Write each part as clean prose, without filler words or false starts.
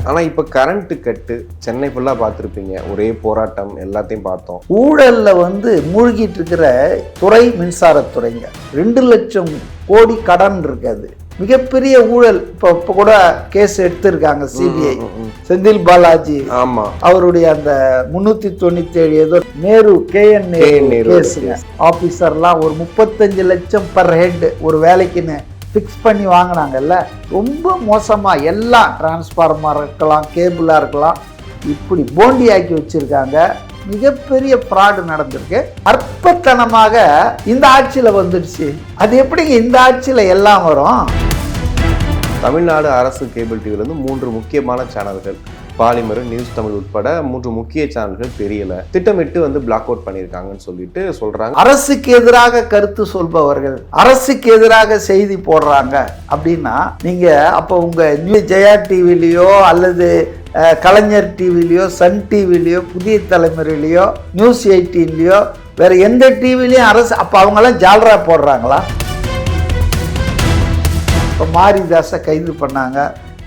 ஆனால் இப்போ கரண்ட் கட்டு சென்னை ஃபுல்லாக பார்த்துருப்பீங்க, ஒரே போராட்டம் எல்லாத்தையும் பார்த்தோம். ஊழலில் மூழ்கிட்டு இருக்கிற துறை மின்சாரத்துறைங்க. 2 லட்சம் கோடி கடன் இருக்காது, மிகப்பெரிய ஊழல். இப்போ கூட கேஸ் எடுத்திருக்காங்க சிபிஐ, செந்தில் பாலாஜி. ஆமா, அவருடைய அந்த 397 ஏதோ நேரு KN கேஸுங்க. ஆபீசர்லாம் ஒரு 35 லட்சம் பர் ஹெட் ஒரு வேலைக்குன்னு ஃபிக்ஸ் பண்ணி வாங்கினாங்கல்ல. ரொம்ப மோசமாக எல்லாம் டிரான்ஸ்ஃபார்மராக இருக்கலாம், கேபிளாக இருக்கலாம், இப்படி போண்டி ஆக்கி வச்சுருக்காங்க. மிகப்பெரிய ஃப்ராடு நடந்திருக்கு. அற்பத்தனமாக இந்த ஆட்சியில் வந்துடுச்சு. அது எப்படிங்க இந்த ஆட்சியில் எல்லாம் வரும்? தமிழ்நாடு அரசு கேபிள் டிவிலேருந்து 3 முக்கியமான சேனல்கள், பாலிமர், நியூஸ் தமிழ் உட்பட 3 முக்கிய சேனல்கள் தெரியல, திட்டமிட்டு பிளாக் அவுட் பண்ணியிருக்காங்கன்னு சொல்லிட்டு சொல்றாங்க. அரசுக்கு எதிராக கருத்து சொல்பவர்கள், அரசுக்கு எதிராக செய்தி போடுறாங்க அப்படின்னா நீங்க அப்போ உங்க ஜெயா டிவிலையோ அல்லது கலைஞர் டிவிலையோ, சன் டிவிலையோ, புதிய தலைமுறையிலையோ, நியூஸ் 18லையோ, வேற எந்த டிவிலையும் அரசு அப்போ அவங்கெல்லாம் ஜால்ரா போடுறாங்களா? இப்போ மாரிதாஸை கைது பண்ணாங்க.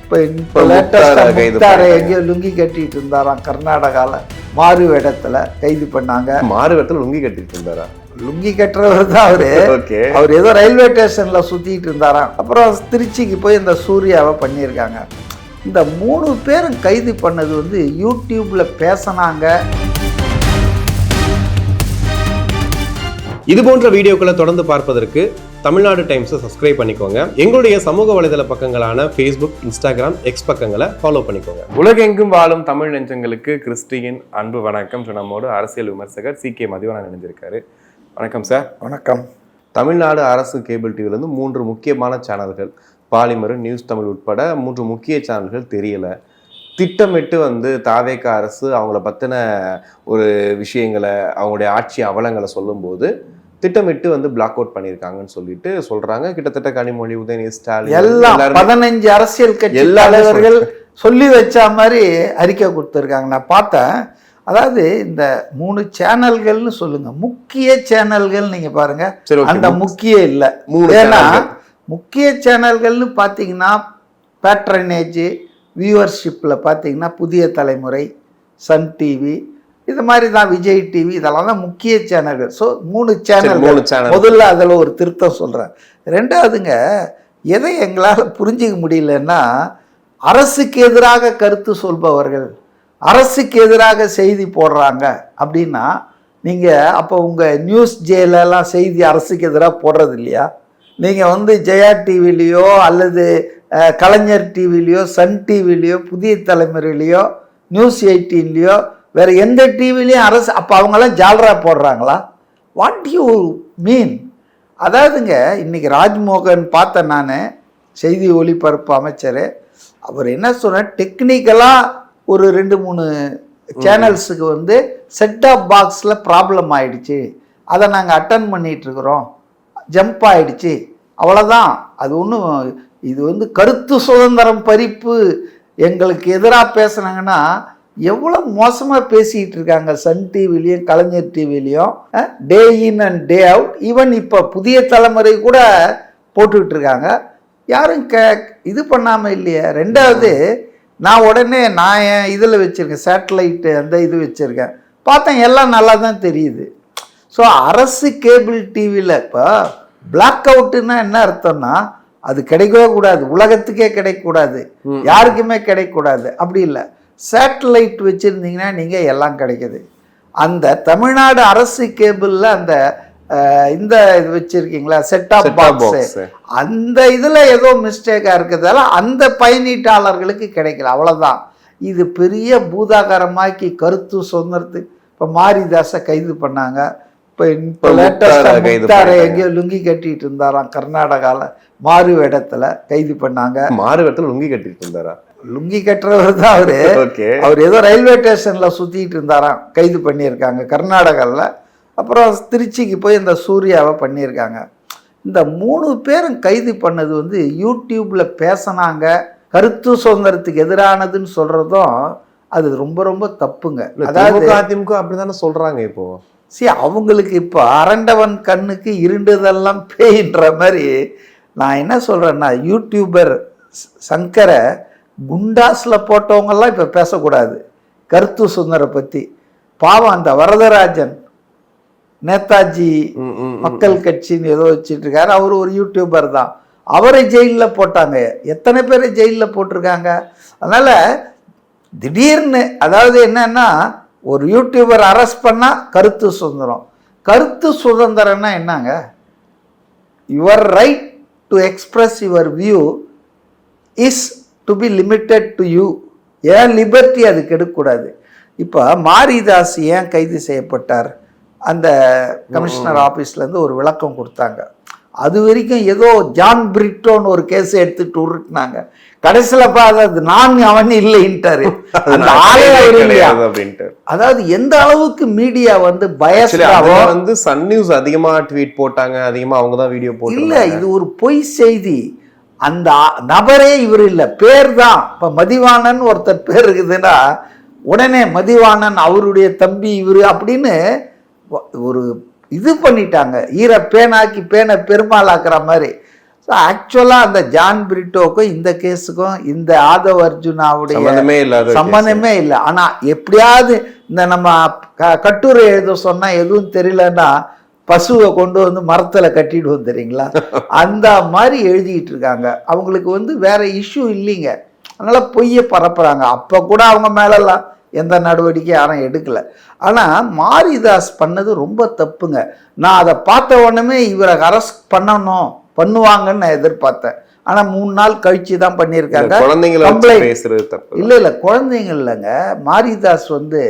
இப்போ லேட்டஸ்டாக எங்கேயோ லுங்கி கட்டிட்டு இருந்தாராம் கர்நாடகாவில், மாறு வேடத்தில் கைது பண்ணாங்க. மாறு வேடத்தில் லுங்கி கட்டிட்டு இருந்தாரா? லுங்கி கட்டுறவர் தான் அவரு. அவர் ஏதோ ரயில்வே ஸ்டேஷன்ல சுத்திட்டு இருந்தாராம். அப்புறம் திருச்சிக்கு போய் இந்த சூர்யாவை பண்ணியிருக்காங்க. இந்த 3 பேரும் கைது பண்ணது யூடியூப்ல பேசினாங்க. இது போன்ற வீடியோக்களை தொடர்ந்து பார்ப்பதற்கு தமிழ்நாடு டைம்ஸை சப்ஸ்கிரைப் பண்ணிக்கோங்க. எங்களுடைய சமூக வலைதள பக்கங்களான ஃபேஸ்புக், இன்ஸ்டாகிராம், எக்ஸ் பக்கங்களை ஃபாலோ பண்ணிக்கோங்க. உலகெங்கும் வாழும் தமிழ் நெஞ்சங்களுக்கு கிறிஸ்டியின் அன்பு வணக்கம். நம்மோடு அரசியல் விமர்சகர் CK மதிவாணன் இணைஞ்சிருக்காரு. வணக்கம் சார். வணக்கம். தமிழ்நாடு அரசு கேபிள் டிவிலேருந்து 3 முக்கியமான சேனல்கள், பாலிமர், நியூஸ் தமிழ் உட்பட 3 முக்கிய சேனல்கள் தெரியல, திட்டமிட்டு தாவேக அரசு அவங்கள பற்றின ஒரு விஷயங்களை, அவங்களுடைய ஆட்சி அவலங்களை சொல்லும்போது திட்டமிட்டு பிளாக் அவுட் பண்ணியிருக்காங்கன்னு சொல்லிட்டு சொல்றாங்க. கிட்டத்தட்ட கனிமொழி, உதயநிதி ஸ்டாலின், எல்லாம் 15 அரசியல் கட்சி தலைவர்கள் சொல்லி வச்ச மாதிரி அறிக்கை கொடுத்துருக்காங்க. நான் பார்த்தேன். அதாவது இந்த 3 சேனல்கள்னு சொல்லுங்க, முக்கிய சேனல்கள் நீங்க பாருங்க. அந்த முக்கிய இல்லை, ஏன்னா முக்கிய சேனல்கள்னு பார்த்தீங்கன்னா பேட்ரனேஜ் வியூவர்ஷிப்பில் பார்த்தீங்கன்னா புதிய தலைமுறை, சன் டிவி, இது மாதிரி தான் விஜய் டிவி, இதெல்லாம் தான் முக்கிய சேனல்கள். So 3 channel. முதல்ல அதில் ஒரு திருத்தம் சொல்கிறேன். 2வதுங்க, எதை எங்களால் புரிஞ்சிக்க முடியலன்னா, அரசுக்கு எதிராக கருத்து சொல்பவர்கள், அரசுக்கு எதிராக செய்தி போடுறாங்க அப்படின்னா நீங்கள் அப்போ உங்கள் நியூஸ் ஜேலெல்லாம் செய்தி அரசுக்கு எதிராக போடுறது இல்லையா? நீங்கள் ஜெயா டிவிலையோ அல்லது கலைஞர் டிவிலையோ, சன் டிவிலையோ, புதிய தலைமுறையிலையோ, நியூஸ் 18லையோ, வேற எந்த டிவிலையும் அரசு அப்போ அவங்கெல்லாம் ஜால்ரா போடுறாங்களா? What you mean? அதாவதுங்க, இன்னைக்கு ராஜ்மோகன் பார்த்தேன் நான், செய்தி ஒளிபரப்பு அமைச்சர். அவர் என்ன சொன்னார், டெக்னிக்கலாக ஒரு 2-3 சேனல்ஸுக்கு செட் ஆஃப் பாக்ஸில் ப்ராப்ளம் ஆயிடுச்சு, அதை நாங்கள் அட்டன் பண்ணிட்டு இருக்கிறோம், ஜம்ப் ஆயிடுச்சு, அவ்வளோதான். அது ஒன்றும் இது கருத்து சுதந்திரம் பறிப்பு, எங்களுக்கு எதிராக பேசுனாங்கன்னா எவ்வளோ மோசமாக பேசிக்கிட்டு இருக்காங்க. சன் டிவிலையும் கலைஞர் டிவிலையும் day in and day out. Even இப்போ புதிய தலைமுறை கூட போட்டுக்கிட்டு இருக்காங்க. யாரும் இது பண்ணாமல் இல்லையே. 2வது, நான் உடனே என் இதில் வச்சுருக்கேன், சேட்டலைட்டு அந்த இது வச்சுருக்கேன், பார்த்தேன், எல்லாம் நல்லா தான் தெரியுது. ஸோ அரசு கேபிள் டிவியில் இப்போ பிளாக் அவுட்டுன்னா என்ன அர்த்தம்னா, அது கிடைக்கவே கூடாது, உலகத்துக்கே கிடைக்கக்கூடாது, யாருக்குமே கிடைக்கக்கூடாது. அப்படி இல்லை, சேட்டலைட் வச்சுருந்தீங்கன்னா நீங்கள் எல்லாம் கிடைக்கிது. அந்த தமிழ்நாடு அரசு கேபிளில் அந்த இந்த இது வச்சுருக்கீங்களா, செட் ஆஃப் பாக்ஸ், அந்த இதில் ஏதோ மிஸ்டேக்காக இருக்கிறதால அந்த பயனீட்டாளர்களுக்கு கிடைக்கல, அவ்வளோதான். இது பெரிய பூதாகரமாக்கி கருத்து சுதந்திரத்துக்கு. இப்போ மாரிதாஸை கைது பண்ணாங்க. இப்போ லேட்டஸ்டாக எங்கேயோ லுங்கி கட்டிட்டு இருந்தாராம் கர்நாடகாவில், மாறு வேடத்தில் கைது பண்ணாங்க. மாறு வேடத்தில் லுங்கி கட்டிட்டு இருந்தாரா? லுங்கி கட்டுறவர் தான் அவரு. அவர் ஏதோ ரயில்வே ஸ்டேஷன்ல சுத்திட்டு இருந்தாராம், கைது பண்ணியிருக்காங்க கர்நாடகாவில். அப்புறம் திருச்சிக்கு போய் இந்த சூர்யாவை பண்ணியிருக்காங்க. இந்த 3 பேரும் கைது பண்ணது யூடியூப்ல பேசினாங்க, கருத்து சுதந்திரத்துக்கு எதிரானதுன்னு சொல்றதும் அது ரொம்ப ரொம்ப தப்புங்க. அதாவது அதிமுக அப்படிதானே சொல்றாங்க. இப்போ அவங்களுக்கு இப்போ அரண்டவன் கண்ணுக்கு இருண்டதெல்லாம் பேயின்ற மாதிரி. நான் என்ன சொல்றேன்னா, யூடியூபர் சங்கரை குண்டாஸ்ல போட்டவங்கெல்லாம் இப்போ பேசக்கூடாது கருத்து சுதந்திர பற்றி. பாவம் அந்த வரதராஜன் நேதாஜி மக்கள் கட்சின்னு ஏதோ வச்சுட்டு இருக்காரு, அவர் ஒரு யூடியூபர் தான், அவரை ஜெயிலில் போட்டாங்க. எத்தனை பேரை ஜெயிலில் போட்டிருக்காங்க. அதனால திடீர்னு அதாவது என்னன்னா ஒரு யூடியூபர் அரெஸ்ட் பண்ணால் கருத்து சுதந்திரம். கருத்து சுதந்திரம்னா என்னங்க? Your right to express your view is to be limited to you. ஏன் லிபர்ட்டி அது கெடுக்கக்கூடாது. இப்போ மாரிதாஸ் ஏன் கைது செய்யப்பட்டார்? அந்த கமிஷனர் ஆஃபீஸ்லேருந்து ஒரு விளக்கம் கொடுத்தாங்க. அது வரைக்கும் ஏதோ ஜான் பிரிட்டோன்னு ஒரு கேஸ் எடுத்துட்டு உருட்டினாங்க. கடைசியில் அது நான் அவன் இல்லைன்ட்டாரு. அந்த ஆளே அப்படின்ட்டு. அதாவது எந்த அளவுக்கு மீடியா வந்து பயஸ்டாவோ வந்து சன் நியூஸ் அதிகமா ட்வீட் போட்டாங்க, அதிகமா அவங்க தான் வீடியோ போட்டாங்க. இல்ல இது ஒரு பொய் செய்தி. அந்த நபரே இவர் இல்லை, பேர் தான். இப்ப மதிவாணன் ஒருத்தர் பேர் இருக்குதுன்னா உடனே மதிவாணன் அவருடைய தம்பி இவரு அப்படின்னு ஒரு இது பண்ணிட்டாங்க. ஈர பேனாக்கி பேனை பெருமாளாக்குற மாதிரி. ஸோ ஆக்சுவலாக அந்த ஜான் பிரிட்டோக்கும் இந்த கேஸுக்கும் இந்த ஆதவ் அர்ஜுனாவுடைய சம்பந்தமே இல்லை. ஆனால் எப்படியாவது இந்த நம்ம கட்டுரை எழுத சொன்னால் எதுவும் தெரியலன்னா பசுவை கொண்டு வந்து மரத்தில் கட்டிடுவோம் தெரியுங்களா, அந்த மாதிரி எழுதிக்கிட்டு இருக்காங்க. அவங்களுக்கு வந்து வேற இஷ்யூ இல்லைங்க, அதனால பொய்யை பரப்புறாங்க. அப்போ கூட அவங்க மேலெல்லாம் எந்த நடவடிக்கை யாரும் எடுக்கலை. ஆனால் மாரிதாஸ் பண்ணது ரொம்ப தப்புங்க. நான் அதை பார்த்த உடனே இவரை அரெஸ்ட் பண்ணுவாங்கன்னு நான் எதிர்பார்த்தேன். ஆனால் 3 நாள் கழிச்சு தான் பண்ணியிருக்காங்க. இல்லை குழந்தைங்க இல்லைங்க. மாரிதாஸ் வந்து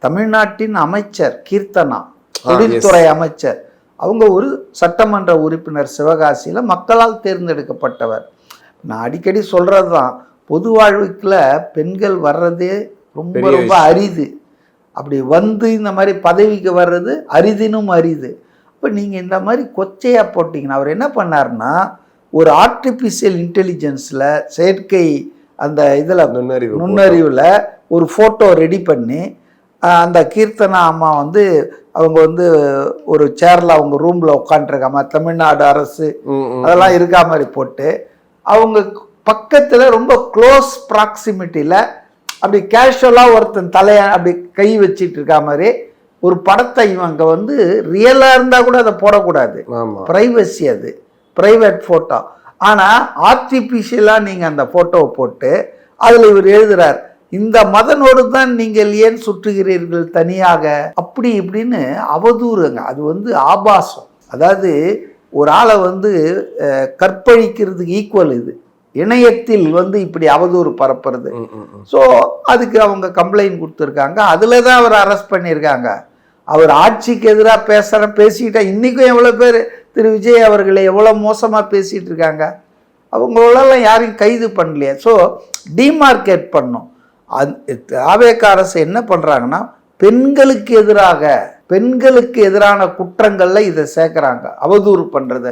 தமிழ்நாட்டின் அமைச்சர், கீர்த்தனா தொழில்துறை அமைச்சர். அவங்க ஒரு சட்டமன்ற உறுப்பினர், சிவகாசியில் மக்களால் தேர்ந்தெடுக்கப்பட்டவர். நான் அடிக்கடி சொல்கிறது தான், பொது வாழ்வுக்குள்ள பெண்கள் வர்றதே ரொம்ப ரொம்ப அரிது. அப்படி வந்து இந்த மாதிரி பதவிக்கு வர்றது அரிதினும் அரிது. இப்போ நீங்கள் இந்த மாதிரி கொச்சையாக போட்டிங்கன்னா, அவர் என்ன பண்ணார்னா ஒரு ஆர்டிஃபிஷியல் இன்டெலிஜென்ஸில் செயற்கை அந்த இதில் நுண்ணறிவில் ஒரு ஃபோட்டோ ரெடி பண்ணி அந்த கீர்த்தனா அம்மா வந்து அவங்க வந்து ஒரு சேரில் அவங்க ரூமில் உட்காந்துருக்காம தமிழ்நாடு அரசு அதெல்லாம் இருக்கா மாதிரி போட்டு அவங்க பக்கத்தில் ரொம்ப க்ளோஸ் ப்ராக்சிமிட்டியில் அப்படி கேஷுவலாக ஒருத்தன் தலையை அப்படி கை வச்சிட்டு இருக்கா மாதிரி ஒரு படத்தை இவங்க வந்து ரியலாக இருந்தால் கூட அதை போடக்கூடாது, ப்ரைவசி, அது ப்ரைவேட் ஃபோட்டோ. ஆனால் ஆர்டிஃபிஷியலாக நீங்கள் அந்த ஃபோட்டோவை போட்டு அதில் இவர் எழுதுறார், இந்த மதனோடு தான் நீங்கள் ஏன் சுற்றுகிறீர்கள் தனியாக, அப்படி இப்படின்னு அவதூறுங்க. அது வந்து ஆபாசம். அதாவது ஒரு ஆளை வந்து கற்பழிக்கிறதுக்கு ஈக்குவல் இது. இணையத்தில் வந்து இப்படி அவதூறு பரப்புறது. ஸோ அதுக்கு அவங்க கம்ப்ளைண்ட் கொடுத்துருக்காங்க. அதில் தான் அவர் அரெஸ்ட் பண்ணியிருக்காங்க. அவர் ஆட்சிக்கு எதிராக பேசிக்கிட்டா இன்றைக்கும் எவ்வளோ பேர் திரு விஜய் அவர்களை எவ்வளோ மோசமாக பேசிகிட்டு இருக்காங்க. அவங்களெல்லாம் யாரையும் கைது பண்ணலையே. ஸோ டிமார்க்கேட் பண்ணும். தாவேக அரசு என்ன பண்ணுறாங்கன்னா பெண்களுக்கு எதிரான குற்றங்கள்ல இதை சேர்க்கிறாங்க, அவதூறு பண்றத.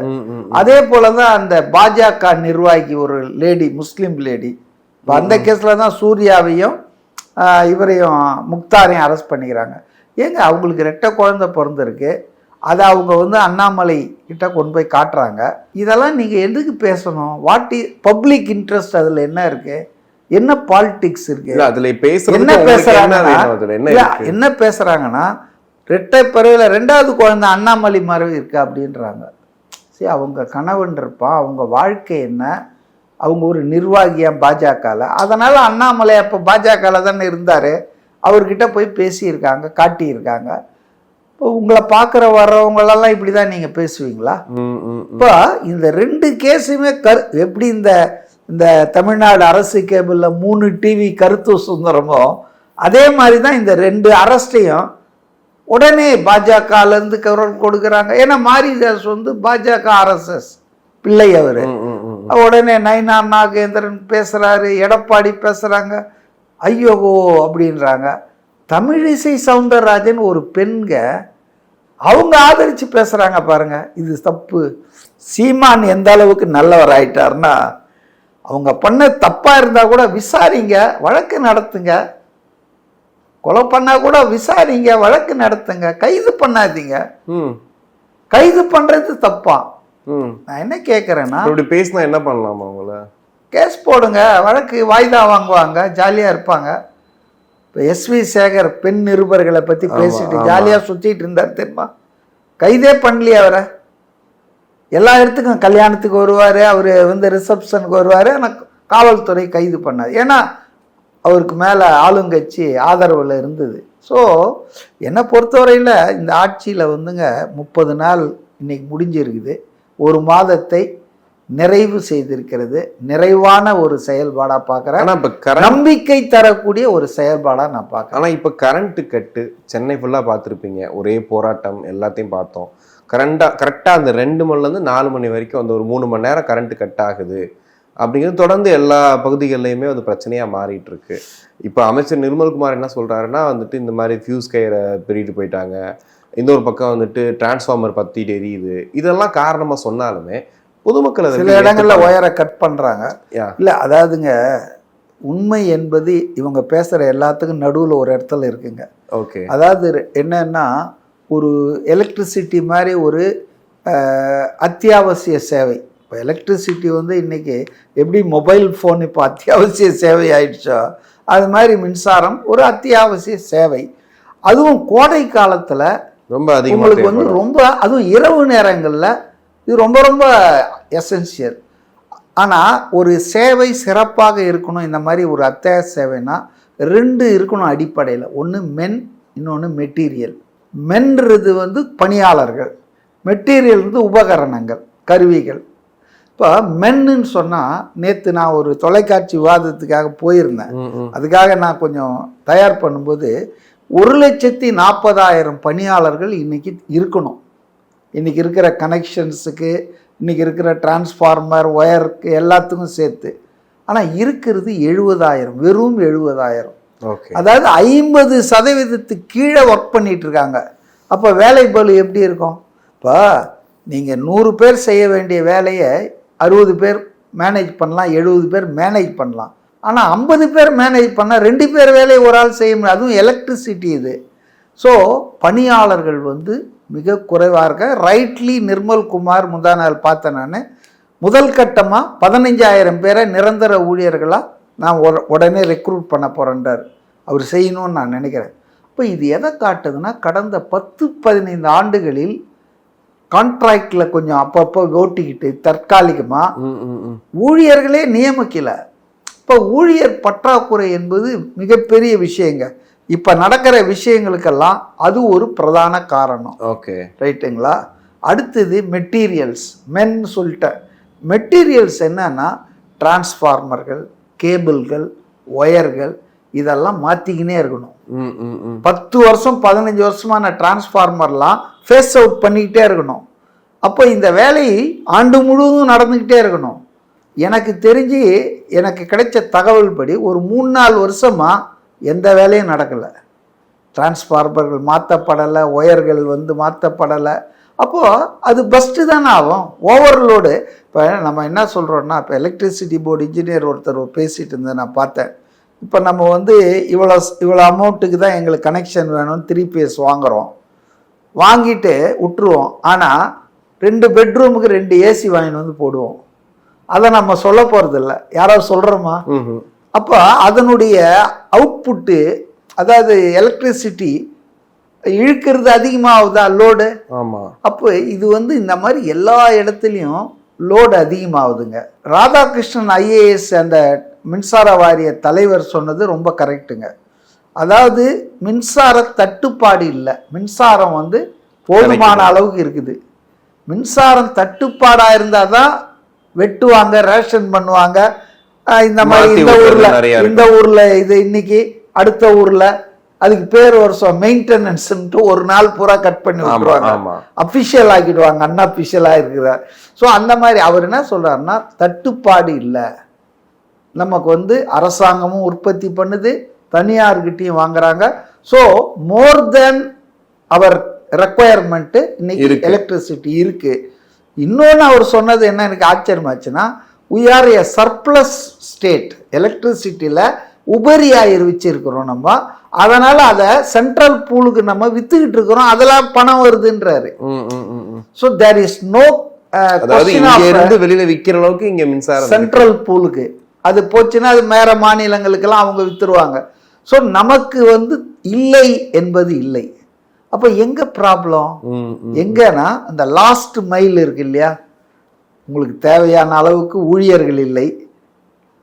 அதே போலதான் அந்த பாஜக நிர்வாகி ஒரு லேடி, முஸ்லீம் லேடி, அந்த கேஸ்ல தான் சூர்யாவையும் இவரையும் முக்தாரையும் அரெஸ்ட் பண்ணிக்கிறாங்க. ஏங்க அவங்களுக்கு 2 குழந்தை பிறந்திருக்கு, அதை அவங்க வந்து அண்ணாமலை கிட்ட கொண்டு போய் காட்டுறாங்க. இதெல்லாம் நீங்க எதுக்கு பேசணும்? What is public interest? அதுல என்ன இருக்கு? என்ன பாலிடிக்ஸ் இருக்கு? என்ன பேசுறாங்கன்னா 2 பிறவில 2வது குழந்தை அண்ணாமலை மாதிரி இருக்கு அப்படின்றாங்க. சரி, அவங்க கணவன் இருப்பான், அவங்க வாழ்க்கை என்ன, அவங்க ஒரு நிர்வாகியா பாஜகவில், அதனால அண்ணாமலை அப்போ பாஜகவில் தானே இருந்தார், அவர்கிட்ட போய் பேசியிருக்காங்க, காட்டியிருக்காங்க. இப்போ உங்களை பார்க்குற வர்றவங்களெல்லாம் இப்படி தான் நீங்கள் பேசுவீங்களா? இப்போ இந்த 2 கேஸுமே எப்படி இந்த தமிழ்நாடு அரசு கேபிளில் 3 டிவி கருத்து சுதந்திரமோ அதே மாதிரி தான் இந்த 2 அரெஸ்டையும் உடனே பாஜகலேருந்து குரல் கொடுக்குறாங்க. ஏன்னா மாரிதாஸ் வந்து பாஜக RSS பிள்ளை அவர். உடனே நயினார் நாகேந்திரன் பேசுகிறாரு, எடப்பாடி பேசுகிறாங்க, ஐயோ அப்படின்றாங்க. தமிழிசை சவுந்தரராஜன் ஒரு பெண்க, அவங்க ஆதரித்து பேசுகிறாங்க பாருங்க, இது தப்பு. சீமான் எந்த அளவுக்கு நல்லவர் ஆயிட்டார்னா, அவங்க பண்ண தப்பாக இருந்தால் கூட விசாரிங்க, வழக்கு நடத்துங்க. கொலை பண்ணா கூட விசாரிங்க, வழக்கு நடத்துங்க, கைது பண்ணாதீங்க. கைது பண்றது தப்பா? நான் என்ன கேட்கறேன்னா, இப்படி பேசினா என்ன பண்ணலாமா? அவங்கள கேஸ் போடுங்க, வழக்கு வாய்தா வாங்குவாங்க, ஜாலியாக இருப்பாங்க. இப்போ எஸ்வி சேகர் பெண் நிருபர்களை பற்றி பேசிட்டு ஜாலியாக சுற்றிட்டு இருந்தார் தெரியுமா? கைதே பண்ணலையே அவரை. எல்லா இடத்துக்கும் கல்யாணத்துக்கு வருவார், அவர் வந்து ரிசப்ஷனுக்கு வருவார், ஆனால் காவல்துறை கைது பண்ணாது. ஏன்னா அவருக்கு மேலே ஆளுங்கட்சி ஆதரவில் இருந்தது. ஸோ என்னை பொறுத்தவரையில் இந்த ஆட்சியில் வந்துங்க 30 நாள் இன்னைக்கு முடிஞ்சிருக்குது. 1 மாதத்தை நிறைவு செய்திருக்கிறது. நிறைவான ஒரு செயல்பாடாக பார்க்குறேன். ஆனால் இப்போ நம்பிக்கை தரக்கூடிய ஒரு செயல்பாடாக நான் பார்க்குறேன். ஆனால் இப்போ கரண்ட்டு கட்டு சென்னை ஃபுல்லாக பார்த்துருப்பீங்க, ஒரே போராட்டம் எல்லாத்தையும் பார்த்தோம். கரெக்டாக அந்த 2 மணிலேருந்து 4 மணி வரைக்கும் அந்த ஒரு 3 மணி நேரம் கரண்ட்டு கட் ஆகுது அப்படிங்கிறது தொடர்ந்து எல்லா பகுதிகளிலையுமே வந்து பிரச்சனையாக மாறிட்டு இருக்கு. இப்போ அமைச்சர் நிர்மல்குமார் என்ன சொல்கிறாருன்னா வந்துட்டு இந்த மாதிரி ஃபியூஸ் கயிறை பிரிட்டு போயிட்டாங்க, இன்னொரு பக்கம் வந்துட்டு டிரான்ஸ்ஃபார்மர் பற்றிட்டு எரியுது, இதெல்லாம் காரணமாக சொன்னாலுமே பொதுமக்கள் சில இடங்களில் ஒயரை கட் பண்ணுறாங்க. இல்லை அதாவதுங்க, உண்மை என்பது இவங்க பேசுகிற எல்லாத்துக்கும் நடுவில் ஒரு இடத்துல இருக்குங்க. ஓகே, அதாவது என்னன்னா, ஒரு எலக்ட்ரிசிட்டி மாதிரி ஒரு அத்தியாவசிய சேவை. இப்போ எலக்ட்ரிசிட்டி வந்து இன்றைக்கி எப்படி மொபைல் ஃபோன் இப்போ அத்தியாவசிய சேவை ஆயிடுச்சோ, அது மாதிரி மின்சாரம் ஒரு அத்தியாவசிய சேவை. அதுவும் கோடை காலத்தில் ரொம்ப அதிகமாக உங்களுக்கு வந்து ரொம்ப, அதுவும் இரவு நேரங்களில் இது ரொம்ப ரொம்ப எசென்சியல். ஆனால் ஒரு சேவை சிறப்பாக இருக்கணும், இந்த மாதிரி ஒரு அத்தியாவசிய சேவைனா 2 இருக்கணும் அடிப்படையில். ஒன்று மென், இன்னொன்று மெட்டீரியல். மென்றது வந்து பணியாளர்கள், மெட்டீரியல் வந்து உபகரணங்கள், கருவிகள். இப்போ மென்னுன்னு சொன்னால், நேற்று நான் ஒரு தொலைக்காட்சி விவாதத்துக்காக போயிருந்தேன். அதுக்காக நான் கொஞ்சம் தயார் பண்ணும்போது 1,40,000 பணியாளர்கள் இன்றைக்கி இருக்கணும். இன்றைக்கி இருக்கிற கனெக்ஷன்ஸுக்கு, இன்றைக்கி இருக்கிற டிரான்ஸ்ஃபார்மர் ஒயருக்கு எல்லாத்துக்கும் சேர்த்து. ஆனால் இருக்கிறது 70,000, வெறும் 70,000. அதாவது 50% கீழே ஒர்க் பண்ணிட்டு இருக்காங்க. அப்போ வேலை பளு எப்படி இருக்கும்? இப்போ நீங்கள் 100 பேர் செய்ய வேண்டிய வேலையை 60 பேர் மேனேஜ் பண்ணலாம், 70 பேர் மேனேஜ் பண்ணலாம். ஆனால் 50 பேர் மேனேஜ் பண்ணால் 2 பேர் வேலையை ஒரு ஆள் செய்ய முடியும். அதுவும் எலக்ட்ரிசிட்டி இது. ஸோ பணியாளர்கள் வந்து மிக குறைவாக இருக்க. ரைட்லி நிர்மல்குமார் முந்தா நாள் பார்த்தேன் நான். முதல் கட்டமாக 15,000 பேரை நிரந்தர ஊழியர்களாக நான் உடனே ரெக்ரூட் பண்ண போகிறேன்றார். அவர் செய்யணும்னு நான் நினைக்கிறேன். இப்போ இது எதை காட்டுதுன்னா, கடந்த 10-15 ஆண்டுகளில் கான்ட்ராக்டில் கொஞ்சம் அப்பப்போ ஓட்டிக்கிட்டு தற்காலிகமாக ஊழியர்களே நியமிக்கல. இப்போ ஊழியர் பற்றாக்குறை என்பது மிகப்பெரிய விஷயங்க. இப்போ நடக்கிற விஷயங்களுக்கெல்லாம் அது ஒரு பிரதான காரணம். ஓகே, ரைட்டுங்களா? அடுத்தது மெட்டீரியல்ஸ். மென் சொல்லிட்டேன். மெட்டீரியல்ஸ் என்னன்னா, டிரான்ஸ்ஃபார்மர்கள், கேபிள்கள், ஒயர்கள், இதெல்லாம் மாற்றிக்கினே இருக்கணும். 10 வருஷம் 15 வருஷமான டிரான்ஸ்ஃபார்மர்லாம் ஃபேஸ் அவுட் பண்ணிக்கிட்டே இருக்கணும். அப்போ இந்த வேலை ஆண்டு முழுவதும் நடந்துக்கிட்டே இருக்கணும். எனக்கு தெரிஞ்சு, எனக்கு கிடைச்ச தகவல் படி ஒரு 3-4 வருஷமாக எந்த வேலையும் நடக்கலை. டிரான்ஸ்ஃபார்மர்கள் மாற்றப்படலை, ஒயர்கள் வந்து மாற்றப்படலை. அப்போது அது பஸ்ட்டு தானே ஆகும், ஓவர்லோடு. இப்போ நம்ம என்ன சொல்கிறோன்னா, இப்போ எலக்ட்ரிசிட்டி போர்டு இன்ஜினியர் ஒருத்தர் பேசிகிட்டு இருந்தேன், நான் பார்த்தேன். இப்போ நம்ம வந்து இவ்வளோ அமௌண்ட்டுக்கு தான் எங்களுக்கு கனெக்ஷன் வேணும்னு 3 PS வாங்குகிறோம், வாங்கிட்டு விட்டுருவோம். ஆனால் 2 பெட்ரூமுக்கு 2 AC வாங்கிட்டு வந்து போடுவோம். அதை நம்ம சொல்ல போகிறதில்ல, யாராவது சொல்கிறோமா? அப்போ அதனுடைய அவுட்புட்டு, அதாவது எலக்ட்ரிசிட்டி இழுக்கிறது அதிகமாகுதா, லோடு? ஆமாம். அப்போ இது வந்து இந்த மாதிரி எல்லா இடத்துலையும் லோடு அதிகமாகுதுங்க. ராதாகிருஷ்ணன் IAS அந்த மின்சார வாரிய தலைவர் சொன்னது ரொம்ப கரெக்டுங்க. அதாவது மின்சார தட்டுப்பாடு இல்லை, மின்சாரம் வந்து போதுமான அளவுக்கு இருக்குது. மின்சாரம் தட்டுப்பாடாக இருந்தால் தான் வெட்டுவாங்க, ரேஷன் பண்ணுவாங்க. இந்த மாதிரி இந்த ஊரில் இது இன்னைக்கு, அடுத்த ஊரில் அதுக்கு பேர் வருஷம் மெயின்டெனன்ஸ்ன்ட்டு ஒரு நாள் பூரா கட் பண்ணி விட்டுருவாங்க, அஃபிஷியல் ஆக்கிடுவாங்க, அன்அஃபிஷியலாக இருக்கிறார். ஸோ அந்த மாதிரி அவர் என்ன சொல்கிறாருன்னா, தட்டுப்பாடு இல்லை, நமக்கு வந்து அரசாங்கமும் உற்பத்தி பண்ணுது, தனியார்கிட்டையும் வாங்குறாங்க. ஸோ மோர் தென் அவர் ரெக்குவயர்மெண்ட்டு இன்னைக்கு எலக்ட்ரிசிட்டி இருக்குது. இன்னொன்று அவர் சொன்னது என்ன எனக்கு ஆச்சரியமாச்சுன்னா, we are a surplus state, எலக்ட்ரிசிட்டியில் உபரி வச்சிருக்கிறோம் நம்ம, அதனால் அதை சென்ட்ரல் பூலுக்கு நம்ம வித்துக்கிட்டு இருக்கிறோம், அதெல்லாம் பணம் வருதுன்றாரு. ஸோ தேர் இஸ் நோ வெளியில விற்கிற அளவுக்கு இங்கே மின்சாரம் சென்ட்ரல் பூலுக்கு. அது போச்சுன்னா அது வேற மாநிலங்களுக்கெல்லாம் அவங்க வித்துருவாங்க. ஸோ நமக்கு வந்து இல்லை என்பது இல்லை. அப்போ எங்க ப்ராப்ளம் எங்கன்னா அந்த லாஸ்ட் மைல் இருக்கு இல்லையா, உங்களுக்கு தேவையான அளவுக்கு ஊழியர்கள் இல்லை,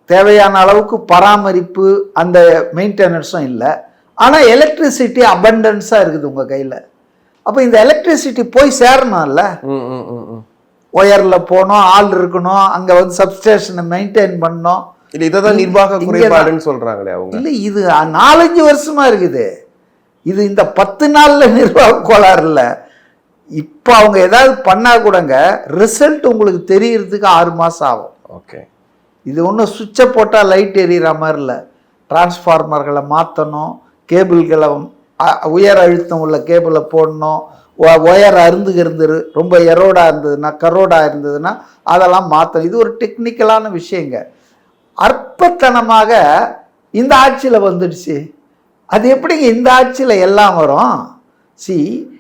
தேவையான அளவுக்கு பராமரிப்பு அந்த மெயின்டெனன்ஸும் இல்லை, ஆனால் எலக்ட்ரிசிட்டி அபண்டன்ஸாக இருக்குது உங்கள் கையில். அப்போ இந்த எலக்ட்ரிசிட்டி போய் சேரணும்ல, ஒயரில் போகணும், ஆள் இருக்கணும், அங்கே வந்து சப்ஸ்டேஷனை மெயின்டைன் பண்ணணும். இல்லை இதை நிர்வாக குறைபாடுன்னு சொல்கிறாங்களே அவங்க. இல்லை இது 4-5 வருஷமா இருக்குது. இது இந்த 10 நாள்ல நிர்வாக கோளாறு இல்லை. இப்போ அவங்க ஏதாவது பண்ணா கூடங்க ரிசல்ட் உங்களுக்கு தெரியறதுக்கு 6 மாதம் ஆகும். ஓகே, இது ஒன்றும் சுவிட்சை போட்டால் லைட் எரியிற மாதிரி இல்லை. டிரான்ஸ்ஃபார்மர்களை மாற்றணும், கேபிள்களை உயர் அழுத்தம் உள்ள கேபிளை போடணும், ஒயர் அருந்துகிறது ரொம்ப எரோடாக இருந்ததுன்னா கரோடாக இருந்ததுன்னா அதெல்லாம் மாற்றணும். இது ஒரு டெக்னிக்கலான விஷயங்க. அற்பத்தனமாக இந்த ஆட்சியில் வந்துடுச்சு. அது எப்படிங்க இந்த ஆட்சியில் எல்லாம் வரும்?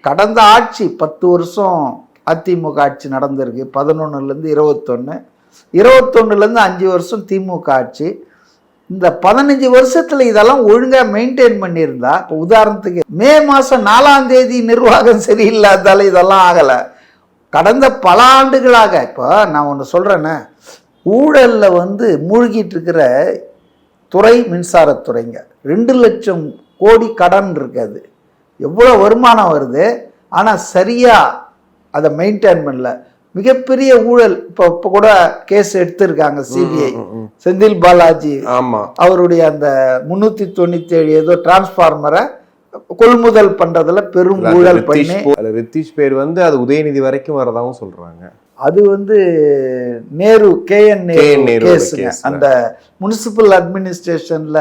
கடந்த ஆட்சி 10 வருஷம் அதிமுக ஆட்சி நடந்திருக்கு. 11லேருந்து 21, 21லேருந்து 5 வருஷம் திமுக ஆட்சி. இந்த 15 வருஷத்தில் இதெல்லாம் ஒழுங்காக மெயின்டைன் பண்ணியிருந்தா, இப்போ உதாரணத்துக்கு மே மாதம் 4ஆம் தேதி நிர்வாகம் சரியில்லாதால இதெல்லாம் ஆகலை. கடந்த பல ஆண்டுகளாக இப்போ நான் ஒன்று சொல்கிறேன்னே, ஊழலில் வந்து மூழ்கிட்டு இருக்கிற துறை மின்சாரத்துறைங்க. 2 லட்சம் கோடி கடன் இருக்காது. எவ்வளோ வருமானம் வருது, ஆனால் சரியாக அதை மெயின்டைன் பண்ணல. மிகப்பெரிய ஊழல். இப்போ கூட கேஸ் எடுத்திருக்காங்க சிபிஐ. செந்தில் பாலாஜி அவருடைய அந்த 397 ஏதோ டிரான்ஸ்ஃபார்மரை கொள்முதல் பண்றதுல பெரும் ஊழல் பண்ணி ரித்தீஷ் பேர் வந்து அது உதயநிதி வரைக்கும் வரதாகவும் சொல்றாங்க. அது வந்து நேரு கேஎன் நேரு கேஸுங்க. அந்த முனிசிபல் அட்மினிஸ்ட்ரேஷன்ல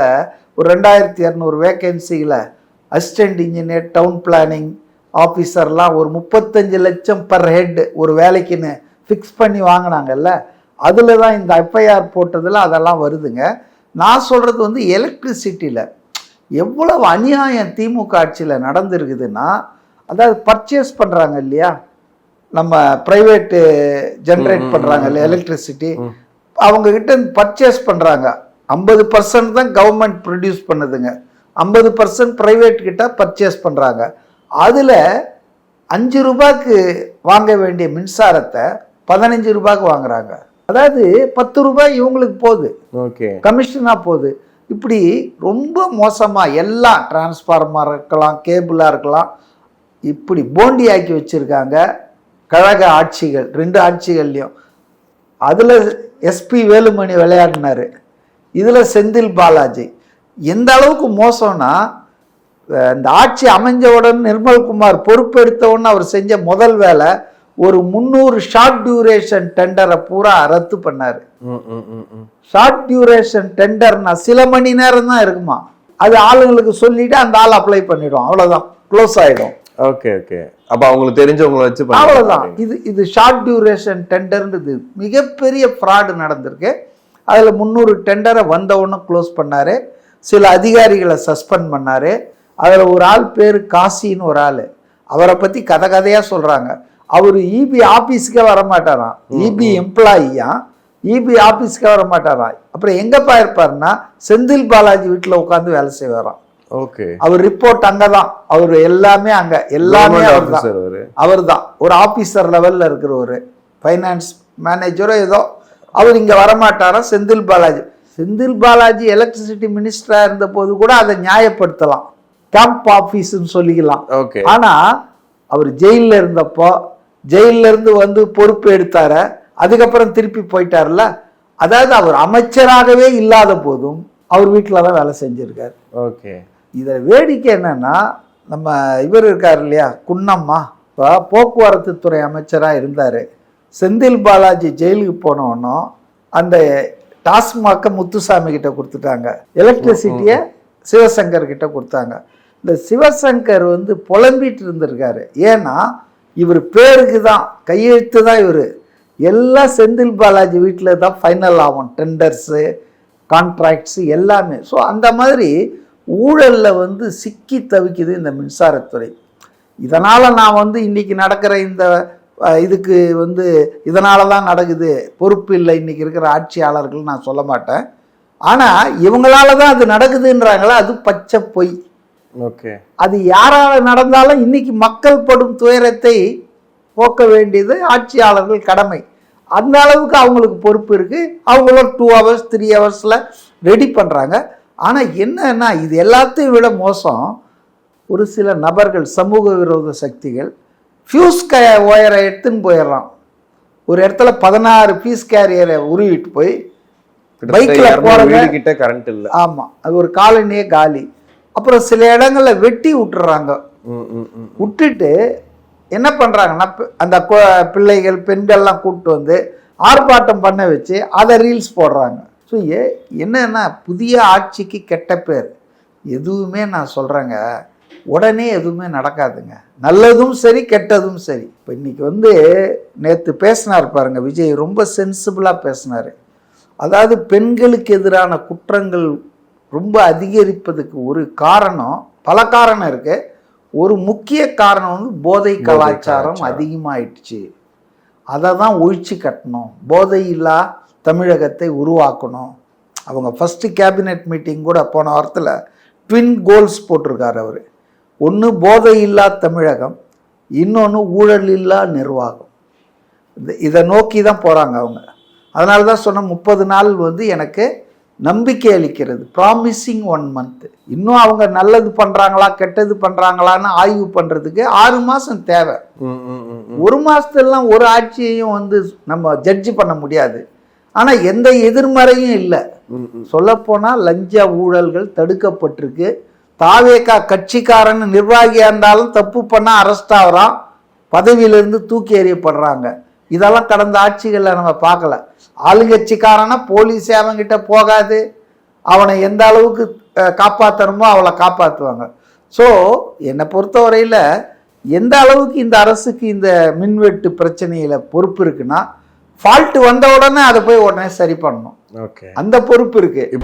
ஒரு 2200 வேகன்சியில் அசிஸ்டன்ட் இன்ஜினியர், டவுன் பிளானிங் ஆஃபீஸர்லாம் ஒரு 35 லட்சம் பர் ஹெட் ஒரு வேலைக்குன்னு ஃபிக்ஸ் பண்ணி வாங்கினாங்கல்ல, அதில் தான் இந்த எஃப்ஐஆர் போட்டதில் அதெல்லாம் வருதுங்க. நான் சொல்கிறது வந்து எலக்ட்ரிசிட்டியில் எவ்வளவு அநியாயம் திமுக ஆட்சியில் நடந்திருக்குதுன்னா, அதாவது பர்ச்சேஸ் பண்ணுறாங்க இல்லையா, நம்ம ப்ரைவேட்டு ஜென்ரேட் பண்ணுறாங்க இல்லையா எலக்ட்ரிசிட்டி, அவங்கக்கிட்ட பர்ச்சேஸ் பண்ணுறாங்க. 50% தான் கவர்மெண்ட் ப்ரொடியூஸ் பண்ணுதுங்க, 50% ப்ரைவேட் கிட்ட பர்ச்சேஸ் பண்ணுறாங்க. அதில் 5 ரூபாய்க்கு வாங்க வேண்டிய மின்சாரத்தை 15 ரூபாய்க்கு வாங்குறாங்க. அதாவது 10 ரூபாய் இவங்களுக்கு போகுது, கமிஷனாக போகுது. இப்படி ரொம்ப மோசமாக எல்லாம் டிரான்ஸ்ஃபார்மராக இருக்கலாம், கேபிளாக இருக்கலாம், இப்படி போண்டி ஆக்கி வச்சுருக்காங்க கழக ஆட்சிகள். 2 ஆட்சிகள்லையும். அதில் எஸ்பி வேலுமணி விளையாடினார், இதில் செந்தில் பாலாஜி. எந்த அளவுக்கு மோசம்னா, இந்த ஆட்சி அமைஞ்சவுடன் நிர்மல்குமார் பொறுப்பெடுத்தவுடனே அவர் செஞ்ச முதல் வேலை ஒரு 300 ஷார்ட் டியூரேஷன் டெண்டரை பூரா ரத்து பண்ணார். ஷார்ட் டியூரேஷன் டெண்டர்னா சில மணி நேரம் தான் இருக்குமா, அது ஆளுங்களுக்கு சொல்லிட்டு அந்த ஆள் அப்ளை பண்ணிடும், அவ்வளோதான், க்ளோஸ் ஆகிடும். ஓகே ஓகே, அப்போ அவங்களுக்கு தெரிஞ்சவங்களை வச்சு அவ்வளோதான். இது ஷார்ட் டியூரேஷன் டெண்டர்ன்றது மிகப்பெரிய ஃப்ராடு நடந்திருக்கு. அதில் 300 டெண்டரை வந்தவுடனே க்ளோஸ் பண்ணார், சில அதிகாரிகளை சஸ்பெண்ட் பண்ணார். அதில் ஒரு ஆள் பேர் காசின்னு ஒரு ஆள், அவரை பற்றி கதையாக சொல்கிறாங்க. அவர் இபி ஆஃபீஸுக்கே வரமாட்டாராம், இபி எம்ப்ளாயியா, இபி ஆஃபீஸுக்கே வரமாட்டாராம். அப்புறம் எங்கேப்பா இருப்பாருன்னா செந்தில் பாலாஜி வீட்டில் உட்காந்து வேலை செய்வாராம். ஓகே, அவர் ரிப்போர்ட் அங்கே தான், அவர் எல்லாமே அங்கே, எல்லாமே அவர் தான். ஒரு ஆஃபீஸர் லெவலில் இருக்கிற ஒரு ஃபைனான்ஸ் மேனேஜரோ ஏதோ, அவர் இங்கே வரமாட்டாரா செந்தில் பாலாஜி. செந்தில் பாலாஜி எலக்ட்ரிசிட்டி மினிஸ்டராக இருந்த போது கூட அதை நியாயப்படுத்தலாம், கேம்ப் ஆஃபீஸ்ன்னு சொல்லிக்கலாம். ஆனால் அவர் ஜெயிலில் இருந்தப்போ, ஜெயிலிருந்து வந்து பொறுப்பு எடுத்தார, அதுக்கப்புறம் திருப்பி போயிட்டார்ல, அதாவது அவர் அமைச்சராகவே இல்லாத போதும் அவர் வீட்டில் தான் வேலை செஞ்சிருக்காரு. ஓகே, இதில் வேடிக்கை என்னன்னா, நம்ம இவர் இருக்கார் இல்லையா குன்னம்மா, இப்போ போக்குவரத்து துறை அமைச்சராக இருந்தார். செந்தில் பாலாஜி ஜெயிலுக்கு போனோன்னும் அந்த டாஸ்மாகை முத்துசாமி கிட்ட கொடுத்துட்டாங்க, எலக்ட்ரிசிட்டியை சிவசங்கர் கிட்ட கொடுத்தாங்க. இந்த சிவசங்கர் வந்து புலம்பிட்டு இருந்திருக்காரு. ஏன்னா இவர் பேருக்கு தான், கையெழுத்து தான் இவர், எல்லாம் செந்தில் பாலாஜி வீட்டில் தான் ஃபைனல் ஆகும், டெண்டர்ஸு, கான்ட்ராக்ட்ஸு எல்லாமே. ஸோ அந்த மாதிரி ஊழலில் வந்து சிக்கி தவிக்குது இந்த மின்சாரத்துறை. இதனால் நான் வந்து இன்றைக்கி நடக்கிற இந்த இதுக்கு வந்து இதனால தான் நடக்குது, பொறுப்பு இல்லை இன்றைக்கி இருக்கிற ஆட்சியாளர்கள் நான் சொல்ல மாட்டேன். ஆனால் இவங்களால தான் அது நடக்குதுன்றாங்களா, அது பச்சை பொய். ஓகே. அது யாரால நடந்தாலும் இன்னைக்கு மக்கள் படும் துயரத்தை போக்க வேண்டியது ஆட்சியாளர்கள் கடமை. அந்த அளவுக்கு அவங்களுக்கு பொறுப்பு இருக்குது. அவங்களும் 2 hours 3 hours ரெடி பண்ணுறாங்க. ஆனால் என்னன்னா, இது எல்லாத்தையும் விட மோசம், ஒரு சில நபர்கள், சமூக விரோத சக்திகள் ஃபியூஸ் ஒயரை எடுத்துன்னு போயிடுறான். ஒரு இடத்துல 16 பீஸ் கேரியரை உருவிட்டு போய் பைக்கில் போகிறவங்க கரண்ட் இல்லை. ஆமாம், அது ஒரு காலனியே காலி. அப்புறம் சில இடங்கள்ல வெட்டி விட்டுறாங்க. விட்டுட்டு என்ன பண்ணுறாங்கன்னா, அந்த பிள்ளைகள் பெண்கள்லாம் கூப்பிட்டு வந்து ஆர்ப்பாட்டம் பண்ண வச்சு அதை ரீல்ஸ் போடுறாங்க. ஸோ என்னன்னா, புதிய ஆட்சிக்கு கெட்ட பேர். எதுவுமே நான் சொல்கிறேங்க, உடனே எதுவுமே நடக்காதுங்க. நல்லதும் சரி கெட்டதும் சரி. இப்போ இன்னைக்கு வந்து நேற்று பேசினார் பாருங்க விஜய், ரொம்ப சென்சிபிளாக பேசினார். அதாவது பெண்களுக்கு எதிரான குற்றங்கள் ரொம்ப அதிகரிப்பதுக்கு ஒரு காரணம், பல காரணம் இருக்கு. ஒரு முக்கிய காரணம் வந்து போதை கலாச்சாரம் அதிகமாயிடுச்சு. அதை தான் ஒழிச்சு கட்டணும். போதை இல்லா தமிழகத்தை உருவாக்கணும். அவங்க ஃபஸ்ட்டு கேபினெட் மீட்டிங் கூட போன வாரத்தில் ட்வின் கோல்ஸ் போட்டிருக்காரு அவர். ஒன்று போதை இல்லா தமிழகம், இன்னொன்று ஊழல் இல்லா நிர்வாகம். இதை நோக்கி தான் போகிறாங்க அவங்க. அதனால தான் சொன்ன 30 நாள் வந்து எனக்கு நம்பிக்கை அளிக்கிறது. Promising 1 month. இன்னும் அவங்க நல்லது பண்ணுறாங்களா கெட்டது பண்ணுறாங்களான்னு ஆய்வு பண்ணுறதுக்கு 6 மாதம் தேவை. 1 மாதத்துலாம் ஒரு ஆட்சியையும் வந்து நம்ம ஜட்ஜி பண்ண முடியாது. ஆனால் எந்த எதிர்மறையும் இல்லை. சொல்லப்போனால் லஞ்ச ஊழல்கள் தடுக்கப்பட்டிருக்கு. தாவேகா கட்சிக்காரன் நிர்வாகியாக இருந்தாலும் தப்பு பண்ணால் அரெஸ்ட் ஆகிறான், பதவியிலிருந்து தூக்கி எறியப்படுறாங்க. இதெல்லாம் கடந்த ஆட்சிகளில் நம்ம பார்க்கல. ஆளுங்கட்சிக்காரனா போலீஸே அவன்கிட்ட போகாது, அவனை எந்த அளவுக்கு காப்பாற்றணுமோ அவளை காப்பாற்றுவாங்க. ஸோ என்னை பொறுத்தவரையில் எந்த அளவுக்கு இந்த அரசுக்கு இந்த மின்வெட்டு பிரச்சனையில் பொறுப்பு இருக்குன்னா, ஃபால்ட்டு வந்த உடனே அதை போய் உடனே சரி பண்ணணும். ஓகே, அந்த பொறுப்பு இருக்குது.